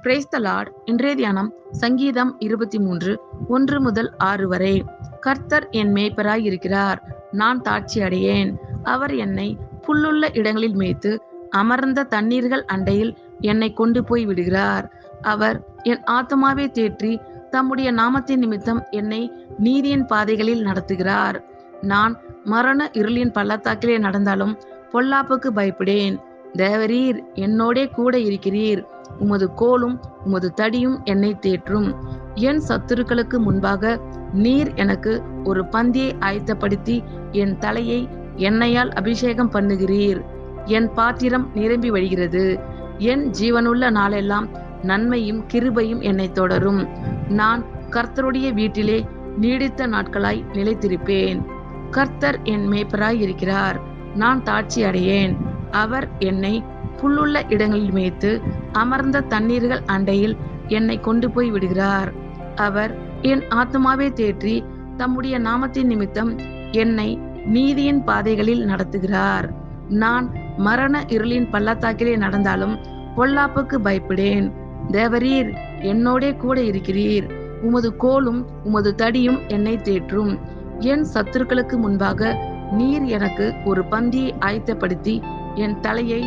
Praise the Lord. இன்றைய தியானம் சங்கீதம் 23 1 முதல் 6 வரை. கர்த்தர் என் மேய்ப்பராய் இருக்கிறார், நான் தாட்சி அடையேன். அவர் என்னை புல்லுள்ள இடங்களில் மேய்த்து அமர்ந்த தண்ணீர்கள் அண்டையில் என்னை கொண்டு போய் விடுகிறார். அவர் என் ஆத்துமாவை தேற்றி தம்முடைய நாமத்தின் நிமித்தம் என்னை நீதியின் பாதைகளில் நடத்துகிறார். நான் மரண இருளின் பள்ளத்தாக்கிலே நடந்தாலும் பொல்லாப்புக்கு பயப்படேன். தேவரீர் என்னோடே கூட இருக்கிறீர். உமது கோலும் உமது தடியும் என்னை தேற்றும். என் சத்துருக்களுக்கு முன்பாக நீர் எனக்கு ஒரு பந்தியை ஆயத்தப்படுத்தி என் தலையை எண்ணெயால் அபிஷேகம் பண்ணுகிறீர். என் பாத்திரம் நிரம்பி வழிகிறது. என் ஜீவனுள்ள நாளெல்லாம் நன்மையும் கிருபையும் என்னை தொடரும். நான் கர்த்தருடைய வீட்டிலே நீடித்த நாட்களாய் நிலைத்திருப்பேன். கர்த்தர் என் மேய்ப்பராய் இருக்கிறார், நான் தாட்சி அடையேன். அவர் என்னை புல்லுள்ள இடங்களில் மேய்த்து அமர்ந்த தண்ணீர்கள் அண்டையில் என்னை கொண்டு போய் விடுகிறார். அவர் என் ஆத்துமாவை தேற்றி தம்முடைய நாமத்தின் நிமித்தம் என்னை நீதியின் பாதைகளில் நடத்துகிறார். நான் மரண இருளின் பள்ளத்தாக்கிலே நடந்தாலும் பொல்லாப்புக்கு பயப்படேன். தேவரீர் என்னோடே கூட இருக்கிறீர். உமது கோலும் உமது தடியும் என்னை தேற்றும். என் சத்துருக்களுக்கு முன்பாக நீர் எனக்கு ஒரு பந்தியை ஆயத்தப்படுத்தி என் தலையை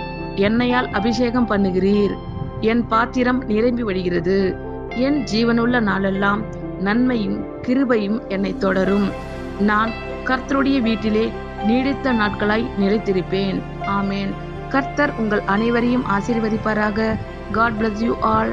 எண்ணெயால் அபிஷேகம் பண்ணுகிறீர். என் பாத்திரம் நிரம்பி வழிகிறது. என் ஜீவனுள்ள நாளெல்லாம் நன்மையும் கிருபையும் என்னை தொடரும். நான் கர்த்தருடைய வீட்டிலே நீடித்த நாட்களாய் நிலைத்திருப்பேன். ஆமேன். கர்த்தர் உங்கள் அனைவரையும் ஆசீர்வதிப்பாராக. God bless you all.